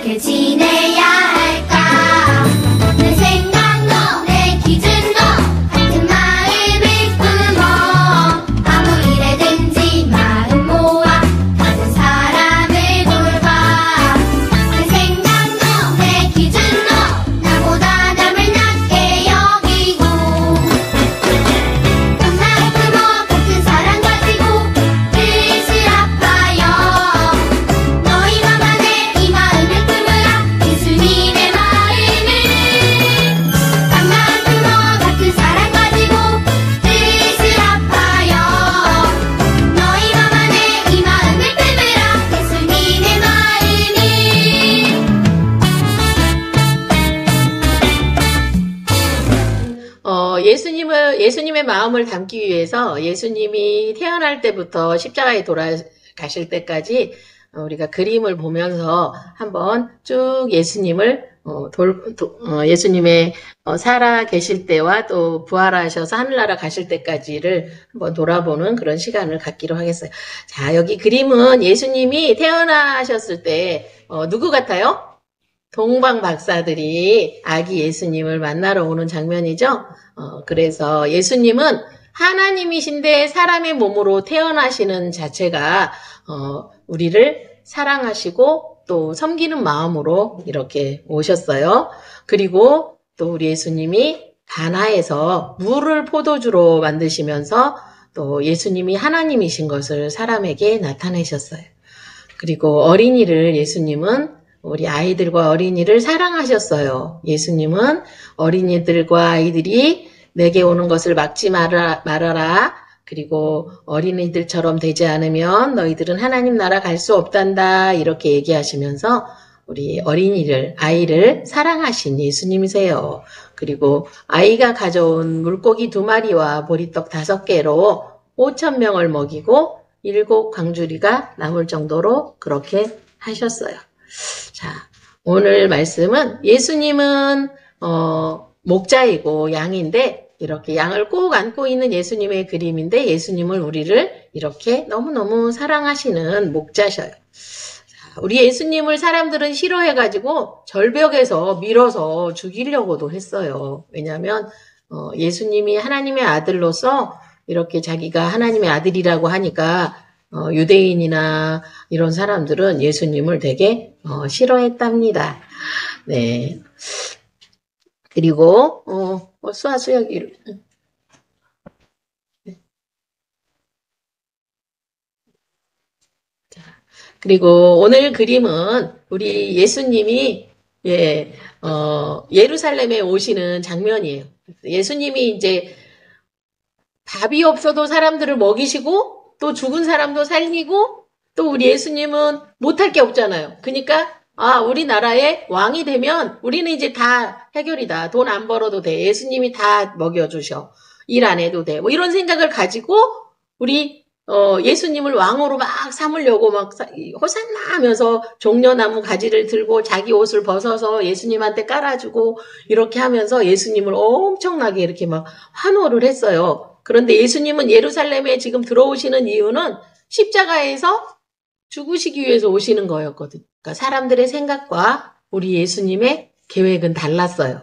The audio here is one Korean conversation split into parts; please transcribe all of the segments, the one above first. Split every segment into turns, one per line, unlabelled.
어떻게 지내야 할까? 내 생각도 내 기준도 같은 마음을 품어 아무 일에든지 마음 모아 다른 사람을 돌봐. 내 생각도 내 기준도 나보다 남을 낮게 여기고 그만큼 같은 사랑 가지고 슬슬 아파요. 너희 맘안에 이 마음을 품으라 예수님의 마음을. 그만큼 같은 사랑 가지고 슬슬 아파요. 너희 맘안에 이 마음을 품으라 예수님의 마음을.
예수님의 마음을 담기 위해서 예수님이 태어날 때부터 십자가에 돌아가실 때까지 우리가 그림을 보면서 한번 쭉 예수님을 예수님의 살아 계실 때와 또 부활하셔서 하늘나라 가실 때까지를 한번 돌아보는 그런 시간을 갖기로 하겠어요. 자, 여기 그림은 예수님이 태어나셨을 때 누구 같아요? 동방 박사들이 아기 예수님을 만나러 오는 장면이죠. 그래서 예수님은 하나님이신데 사람의 몸으로 태어나시는 자체가 우리를 사랑하시고 또 섬기는 마음으로 이렇게 오셨어요. 그리고 또 우리 예수님이 가나에서 물을 포도주로 만드시면서 또 예수님이 하나님이신 것을 사람에게 나타내셨어요. 그리고 어린이를 예수님은 우리 아이들과 어린이를 사랑하셨어요. 예수님은 어린이들과 아이들이 내게 오는 것을 막지 말아라. 그리고 어린이들처럼 되지 않으면 너희들은 하나님 나라 갈 수 없단다. 이렇게 얘기하시면서 우리 아이를 사랑하신 예수님이세요. 그리고 아이가 가져온 물고기 2마리와 보리떡 5개로 5,000명을 먹이고 7 광주리가 남을 정도로 그렇게 하셨어요. 자, 오늘 말씀은 예수님은 목자이고 양인데 이렇게 양을 꼭 안고 있는 예수님의 그림인데 예수님을 우리를 이렇게 너무너무 사랑하시는 목자셔요. 자, 우리 예수님을 사람들은 싫어해가지고 절벽에서 밀어서 죽이려고도 했어요. 왜냐하면 예수님이 하나님의 아들로서 이렇게 자기가 하나님의 아들이라고 하니까 유대인이나 이런 사람들은 예수님을 되게 싫어했답니다. 네. 그리고 수학수혁이 그리고 오늘 그림은 우리 예수님이 예루살렘에 오시는 장면이에요. 예수님이 이제 밥이 없어도 사람들을 먹이시고 또 죽은 사람도 살리고 또 우리 예수님은 못할 게 없잖아요. 그러니까 우리나라의 왕이 되면 우리는 이제 다 해결이다. 돈 안 벌어도 돼. 예수님이 다 먹여주셔. 일 안 해도 돼. 뭐 이런 생각을 가지고 우리 예수님을 왕으로 막 삼으려고 막 호산나 하면서 종려나무 가지를 들고 자기 옷을 벗어서 예수님한테 깔아주고 이렇게 하면서 예수님을 엄청나게 이렇게 막 환호를 했어요. 그런데 예수님은 예루살렘에 지금 들어오시는 이유는 십자가에서 죽으시기 위해서 오시는 거였거든요. 그러니까 사람들의 생각과 우리 예수님의 계획은 달랐어요.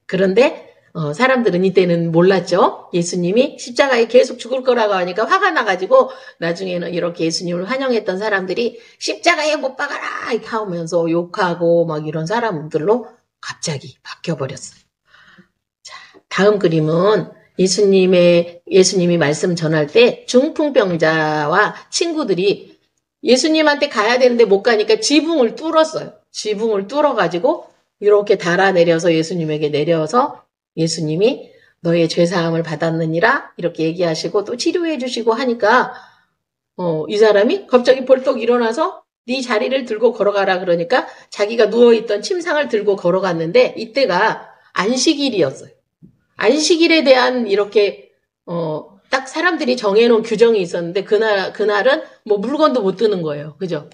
그런데 사람들은 이때는 몰랐죠. 예수님이 십자가에 계속 죽을 거라고 하니까 화가 나가지고 나중에는 이렇게 예수님을 환영했던 사람들이 십자가에 못 박아라 이렇게 하면서 욕하고 막 이런 사람들로 갑자기 바뀌어버렸어요. 자, 다음 그림은 예수님이 말씀 전할 때 중풍병자와 친구들이 예수님한테 가야 되는데 못 가니까 지붕을 뚫었어요. 지붕을 뚫어가지고 이렇게 달아내려서 예수님에게 내려서 예수님이 너의 죄사함을 받았느니라 이렇게 얘기하시고 또 치료해 주시고 하니까 이 사람이 갑자기 벌떡 일어나서 네 자리를 들고 걸어가라 그러니까 자기가 누워있던 침상을 들고 걸어갔는데 이때가 안식일이었어요. 안식일에 대한 이렇게 딱 사람들이 정해놓은 규정이 있었는데 그날은 뭐 물건도 못 드는 거예요. 그죠?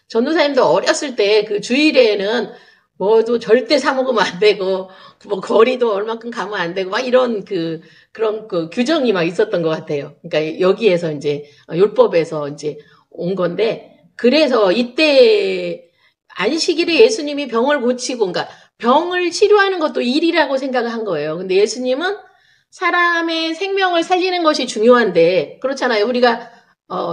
전도사님도 어렸을 때 그 주일에는 뭐도 절대 사 먹으면 안 되고 뭐 거리도 얼만큼 가면 안 되고 막 이런 그런 규정이 막 있었던 것 같아요. 그러니까 여기에서 이제 율법에서 이제 온 건데 그래서 이때 안식일에 예수님이 병을 고치고, 그러니까 병을 치료하는 것도 일이라고 생각을 한 거예요. 근데 예수님은 사람의 생명을 살리는 것이 중요한데, 그렇잖아요. 우리가,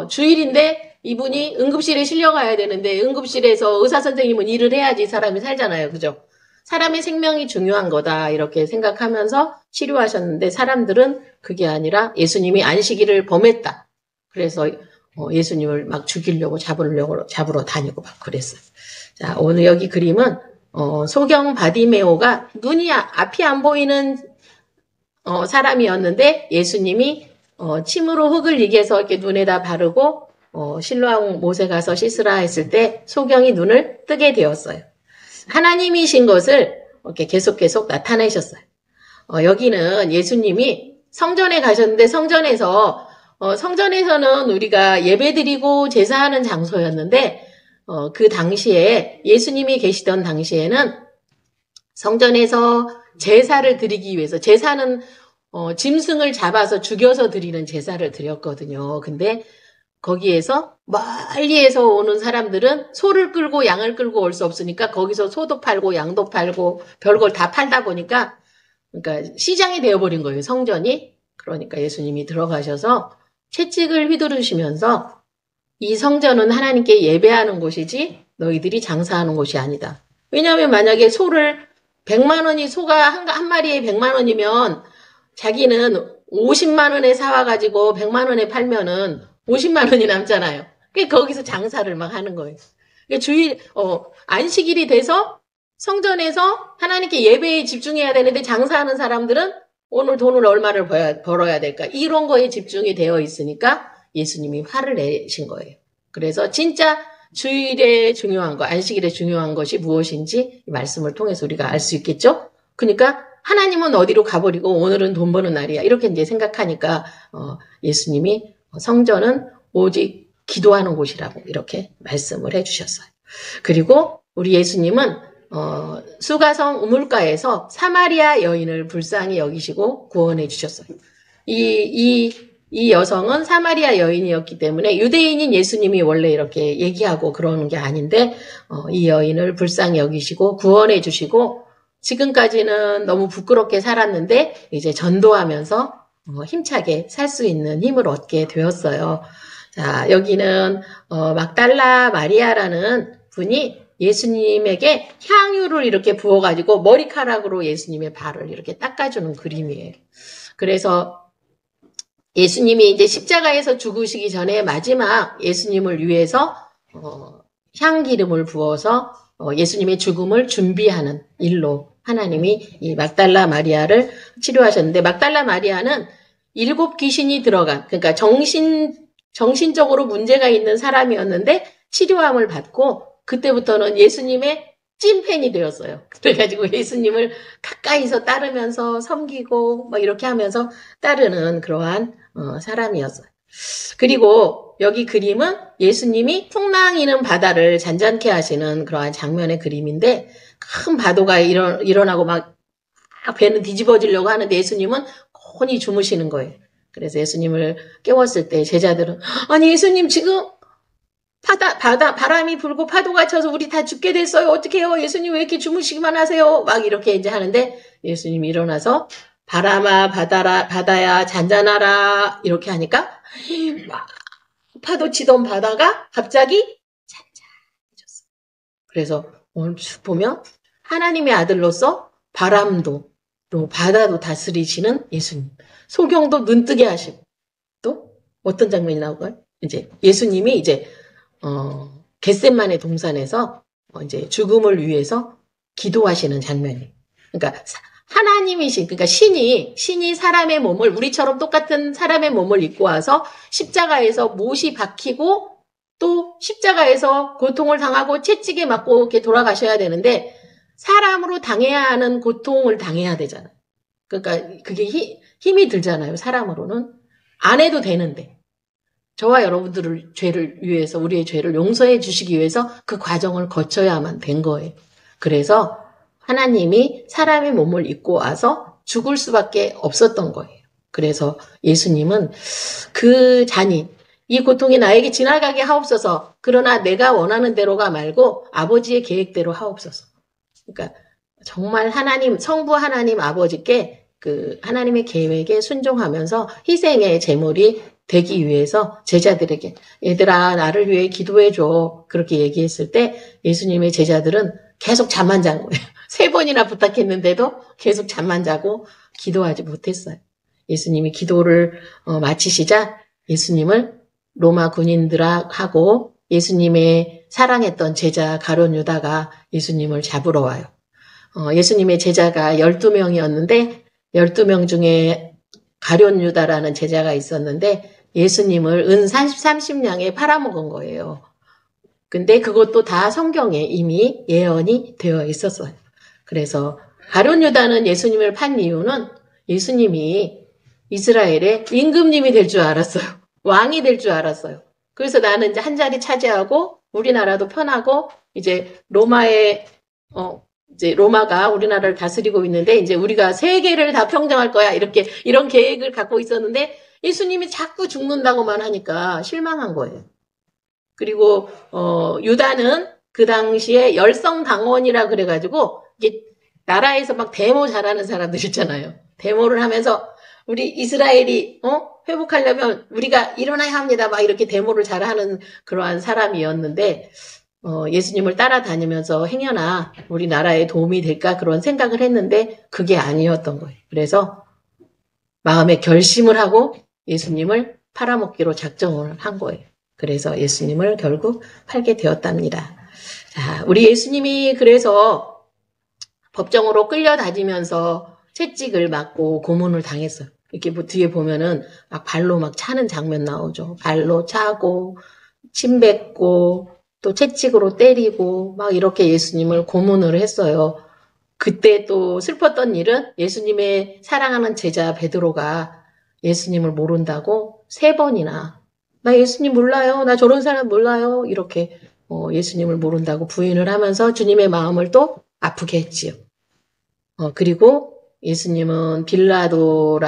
주일인데 이분이 응급실에 실려가야 되는데, 응급실에서 의사 선생님은 일을 해야지 사람이 살잖아요. 그죠? 사람의 생명이 중요한 거다. 이렇게 생각하면서 치료하셨는데, 사람들은 그게 아니라 예수님이 안식일을 범했다. 그래서 예수님을 막 죽이려고 잡으러 다니고 막 그랬어요. 자, 오늘 여기 그림은 소경 바디메오가 눈이 앞이 안 보이는 사람이었는데 예수님이 침으로 흙을 이겨서 이렇게 눈에다 바르고 실로암 못에 가서 씻으라 했을 때 소경이 눈을 뜨게 되었어요. 하나님이신 것을 이렇게 계속 나타내셨어요. 여기는 예수님이 성전에 가셨는데 성전에서는 우리가 예배드리고 제사하는 장소였는데 그 당시에 예수님이 계시던 당시에는 성전에서 제사를 드리기 위해서 제사는 짐승을 잡아서 죽여서 드리는 제사를 드렸거든요. 근데 거기에서 멀리에서 오는 사람들은 소를 끌고 양을 끌고 올 수 없으니까 거기서 소도 팔고 양도 팔고 별걸 다 팔다 보니까 그러니까 시장이 되어버린 거예요. 성전이. 그러니까 예수님이 들어가셔서 채찍을 휘두르시면서 이 성전은 하나님께 예배하는 곳이지 너희들이 장사하는 곳이 아니다. 왜냐하면 만약에 소를 100만 원이 소가 한 마리에 100만 원이면 자기는 50만 원에 사와가지고 100만 원에 팔면은 50만 원이 남잖아요. 그러니까 거기서 장사를 막 하는 거예요. 그러니까 안식일이 돼서 성전에서 하나님께 예배에 집중해야 되는데 장사하는 사람들은 오늘 돈을 얼마를 벌어야 될까? 이런 거에 집중이 되어 있으니까 예수님이 화를 내신 거예요. 그래서 진짜 주일에 중요한 거, 안식일에 중요한 것이 무엇인지 이 말씀을 통해서 우리가 알 수 있겠죠? 그러니까 하나님은 어디로 가버리고 오늘은 돈 버는 날이야. 이렇게 이제 생각하니까 예수님이 성전은 오직 기도하는 곳이라고 이렇게 말씀을 해주셨어요. 그리고 우리 예수님은 수가성 우물가에서 사마리아 여인을 불쌍히 여기시고 구원해 주셨어요. 이 여성은 사마리아 여인이었기 때문에 유대인인 예수님이 원래 이렇게 얘기하고 그러는 게 아닌데 이 여인을 불쌍히 여기시고 구원해 주시고 지금까지는 너무 부끄럽게 살았는데 이제 전도하면서 힘차게 살 수 있는 힘을 얻게 되었어요. 자, 여기는 막달라 마리아라는 분이 예수님에게 향유를 이렇게 부어가지고 머리카락으로 예수님의 발을 이렇게 닦아주는 그림이에요. 그래서 예수님이 이제 십자가에서 죽으시기 전에 마지막 예수님을 위해서 향기름을 부어서 예수님의 죽음을 준비하는 일로 하나님이 이 막달라 마리아를 치료하셨는데 막달라 마리아는 7 귀신이 들어간 그러니까 정신적으로 문제가 있는 사람이었는데 치료함을 받고 그때부터는 예수님의 찐팬이 되었어요. 그래가지고 예수님을 가까이서 따르면서 섬기고 막 이렇게 하면서 따르는 그러한 사람이었어요. 그리고 여기 그림은 예수님이 풍랑이는 바다를 잔잔케 하시는 그러한 장면의 그림인데 큰 파도가 일어나고 막 배는 뒤집어지려고 하는데 예수님은 곤히 주무시는 거예요. 그래서 예수님을 깨웠을 때 제자들은 아니 예수님 지금 바람이 불고 파도가 쳐서 우리 다 죽게 됐어요. 어떻게 해요? 예수님 왜 이렇게 주무시기만 하세요? 막 이렇게 이제 하는데 예수님이 일어나서 바람아 바다야 잔잔하라 이렇게 하니까 막 파도 치던 바다가 갑자기 잔잔해졌어요. 그래서 오늘 쭉 보면 하나님의 아들로서 바람도 또 바다도 다스리시는 예수님. 소경도 눈뜨게 하시고 또 어떤 장면이 나올까요? 이제 예수님이 이제 겟세마네 동산에서 이제 죽음을 위해서 기도하시는 장면이에요. 그러니까 하나님이신 그러니까 신이 사람의 몸을 우리처럼 똑같은 사람의 몸을 입고 와서 십자가에서 못이 박히고 또 십자가에서 고통을 당하고 채찍에 맞고 이렇게 돌아가셔야 되는데 사람으로 당해야 하는 고통을 당해야 되잖아요. 그러니까 그게 힘이 들잖아요. 사람으로는 안 해도 되는데 저와 여러분들을 죄를 위해서 우리의 죄를 용서해 주시기 위해서 그 과정을 거쳐야만 된 거예요. 그래서 하나님이 사람의 몸을 입고 와서 죽을 수밖에 없었던 거예요. 그래서 예수님은 그 잔인 이 고통이 나에게 지나가게 하옵소서. 그러나 내가 원하는 대로가 말고 아버지의 계획대로 하옵소서. 그러니까 정말 하나님, 성부 하나님 아버지께 그 하나님의 계획에 순종하면서 희생의 제물이 되기 위해서 제자들에게 얘들아 나를 위해 기도해줘. 그렇게 얘기했을 때 예수님의 제자들은 계속 잠만 잔 거예요. 3번이나 부탁했는데도 계속 잠만 자고 기도하지 못했어요. 예수님이 기도를 마치시자 예수님을 로마 군인들하고 예수님의 사랑했던 제자 가룟 유다가 예수님을 잡으러 와요. 예수님의 제자가 12명이었는데 12명 중에 가룟 유다라는 제자가 있었는데 예수님을 은 30냥에 팔아먹은 거예요. 근데 그것도 다 성경에 이미 예언이 되어 있었어요. 그래서 가룟 유다는 예수님을 판 이유는 예수님이 이스라엘의 임금님이 될 줄 알았어요. 왕이 될 줄 알았어요. 그래서 나는 이제 한 자리 차지하고 우리나라도 편하고 이제 이제 로마가 우리나라를 다스리고 있는데 이제 우리가 세계를 다 평정할 거야. 이런 계획을 갖고 있었는데 예수님이 자꾸 죽는다고만 하니까 실망한 거예요. 그리고 유다는 그 당시에 열성당원이라 그래가지고 이게 나라에서 막 데모 잘하는 사람들 있잖아요. 데모를 하면서 우리 이스라엘이 회복하려면 우리가 일어나야 합니다. 막 이렇게 데모를 잘하는 그러한 사람이었는데 예수님을 따라다니면서 행여나 우리나라에 도움이 될까 그런 생각을 했는데 그게 아니었던 거예요. 그래서 마음에 결심을 하고 예수님을 팔아먹기로 작정을 한 거예요. 그래서 예수님을 결국 팔게 되었답니다. 자, 우리 예수님이 그래서 법정으로 끌려다니면서 채찍을 맞고 고문을 당했어요. 이렇게 뭐 뒤에 보면은 막 발로 막 차는 장면 나오죠. 발로 차고 침 뱉고 또 채찍으로 때리고 막 이렇게 예수님을 고문을 했어요. 그때 또 슬펐던 일은 예수님의 사랑하는 제자 베드로가 예수님을 모른다고 3번이나 나 예수님 몰라요. 나 저런 사람 몰라요. 이렇게 예수님을 모른다고 부인을 하면서 주님의 마음을 또 아프게 했지요. 그리고 예수님은 빌라도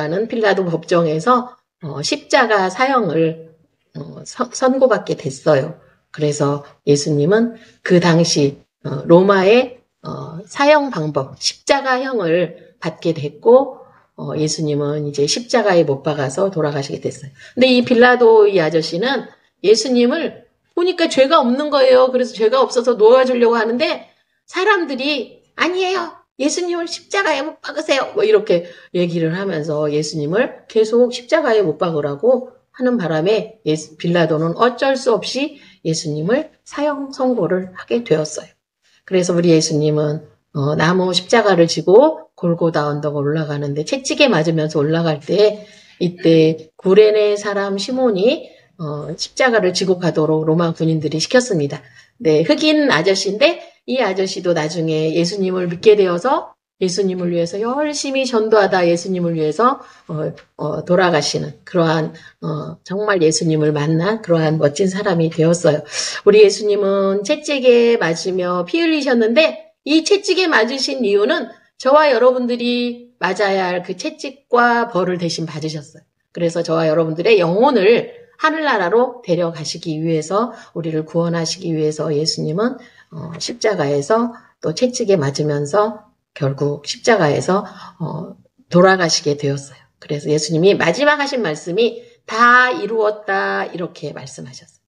법정에서 십자가 사형을 선고받게 됐어요. 그래서 예수님은 그 당시 로마의 사형 방법, 십자가형을 받게 됐고 예수님은 이제 십자가에 못 박아서 돌아가시게 됐어요. 근데 이 빌라도 이 아저씨는 예수님을 보니까 죄가 없는 거예요. 그래서 죄가 없어서 놓아주려고 하는데 사람들이 아니에요. 예수님을 십자가에 못 박으세요. 뭐 이렇게 얘기를 하면서 예수님을 계속 십자가에 못 박으라고 하는 바람에 빌라도는 어쩔 수 없이 예수님을 사형 선고를 하게 되었어요. 그래서 우리 예수님은 나무 십자가를 지고 골고다 언덕을 올라가는데 채찍에 맞으면서 올라갈 때 이때 구레네 사람 시몬이 십자가를 지고 가도록 로마 군인들이 시켰습니다. 네, 흑인 아저씨인데 이 아저씨도 나중에 예수님을 믿게 되어서 예수님을 위해서 열심히 전도하다 예수님을 위해서 돌아가시는 그러한 정말 예수님을 만난 그러한 멋진 사람이 되었어요. 우리 예수님은 채찍에 맞으며 피 흘리셨는데 이 채찍에 맞으신 이유는 저와 여러분들이 맞아야 할 그 채찍과 벌을 대신 받으셨어요. 그래서 저와 여러분들의 영혼을 하늘나라로 데려가시기 위해서 우리를 구원하시기 위해서 예수님은 십자가에서 또 채찍에 맞으면서 결국 십자가에서 돌아가시게 되었어요. 그래서 예수님이 마지막 하신 말씀이 다 이루었다 이렇게 말씀하셨어요.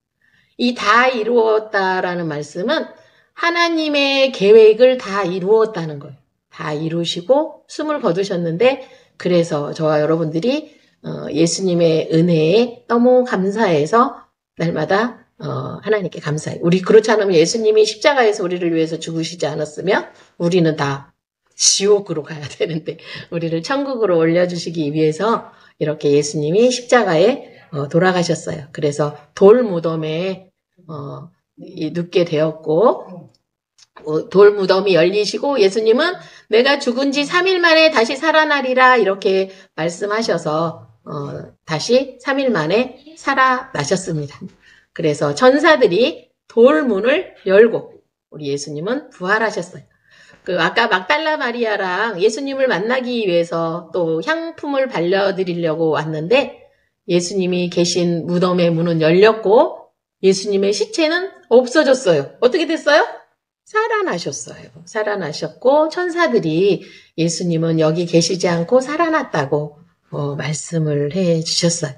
이 다 이루었다라는 말씀은 하나님의 계획을 다 이루었다는 거예요. 다 이루시고 숨을 거두셨는데 그래서 저와 여러분들이 예수님의 은혜에 너무 감사해서 날마다 하나님께 감사해요. 우리 그렇지 않으면 예수님이 십자가에서 우리를 위해서 죽으시지 않았으면 우리는 다 지옥으로 가야 되는데 우리를 천국으로 올려주시기 위해서 이렇게 예수님이 십자가에 돌아가셨어요. 그래서 돌 무덤에 눕게 되었고 돌 무덤이 열리시고 예수님은 내가 죽은 지 3일 만에 다시 살아나리라 이렇게 말씀하셔서 다시 3일 만에 살아나셨습니다. 그래서 천사들이 돌문을 열고 우리 예수님은 부활하셨어요. 아까 막달라 마리아랑 예수님을 만나기 위해서 또 향품을 발려드리려고 왔는데 예수님이 계신 무덤의 문은 열렸고 예수님의 시체는 없어졌어요. 어떻게 됐어요? 살아나셨어요. 살아나셨고 천사들이 예수님은 여기 계시지 않고 살아났다고 말씀을 해 주셨어요.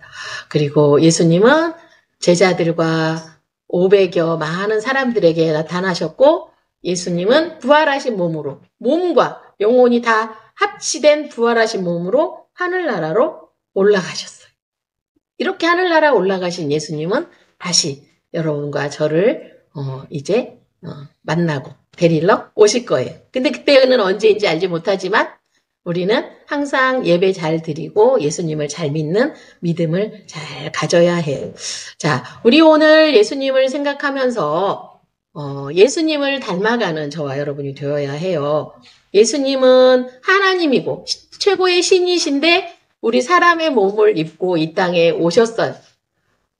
그리고 예수님은 제자들과 500여 많은 사람들에게 나타나셨고 예수님은 부활하신 몸으로 몸과 영혼이 다 합치된 부활하신 몸으로 하늘나라로 올라가셨어요. 이렇게 하늘나라 올라가신 예수님은 다시 여러분과 저를 이제 만나고 데리러 오실 거예요. 근데 그때는 언제인지 알지 못하지만 우리는 항상 예배 잘 드리고 예수님을 잘 믿는 믿음을 잘 가져야 해요. 자, 우리 오늘 예수님을 생각하면서 예수님을 닮아가는 저와 여러분이 되어야 해요. 예수님은 하나님이고 최고의 신이신데 우리 사람의 몸을 입고 이 땅에 오셨어요.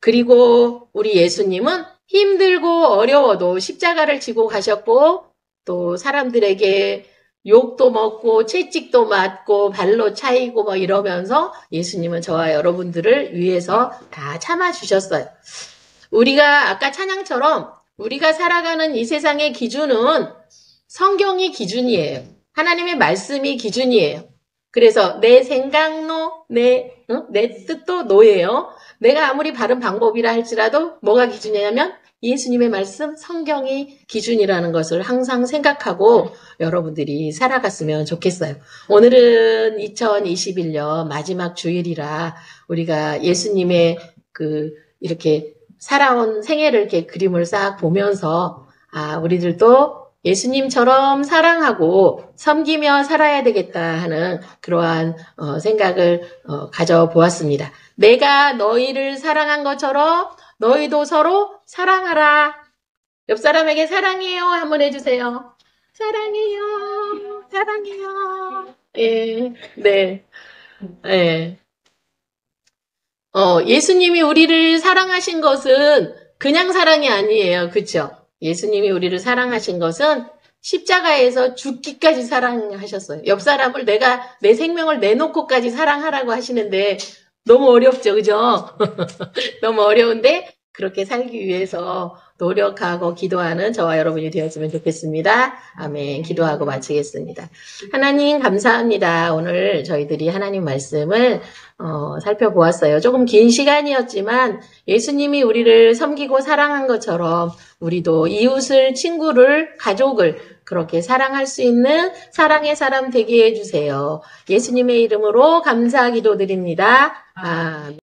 그리고 우리 예수님은 힘들고 어려워도 십자가를 지고 가셨고 또 사람들에게 욕도 먹고 채찍도 맞고 발로 차이고 뭐 이러면서 예수님은 저와 여러분들을 위해서 다 참아주셨어요. 우리가 아까 찬양처럼 우리가 살아가는 이 세상의 기준은 성경이 기준이에요. 하나님의 말씀이 기준이에요. 그래서 내 생각노, 내 뜻도 노예요. 내가 아무리 바른 방법이라 할지라도 뭐가 기준이냐면 예수님의 말씀, 성경이 기준이라는 것을 항상 생각하고 여러분들이 살아갔으면 좋겠어요. 오늘은 2021년 마지막 주일이라 우리가 예수님의 이렇게 살아온 생애를 이렇게 그림을 싹 보면서 우리들도 예수님처럼 사랑하고 섬기며 살아야 되겠다 하는 그러한 생각을 가져보았습니다. 내가 너희를 사랑한 것처럼 너희도 서로 사랑하라. 옆 사람에게 사랑해요 한번 해주세요. 사랑해요. 사랑해요. 예, 네. 예. 예수님이 우리를 사랑하신 것은 그냥 사랑이 아니에요. 그렇죠? 예수님이 우리를 사랑하신 것은 십자가에서 죽기까지 사랑하셨어요. 옆 사람을 내가 내 생명을 내놓고까지 사랑하라고 하시는데 너무 어렵죠. 그죠? 너무 어려운데 그렇게 살기 위해서 노력하고 기도하는 저와 여러분이 되었으면 좋겠습니다. 아멘. 기도하고 마치겠습니다. 하나님 감사합니다. 오늘 저희들이 하나님 말씀을 살펴보았어요. 조금 긴 시간이었지만 예수님이 우리를 섬기고 사랑한 것처럼 우리도 이웃을, 친구를, 가족을 그렇게 사랑할 수 있는 사랑의 사람 되게 해주세요. 예수님의 이름으로 감사 기도드립니다. 아멘.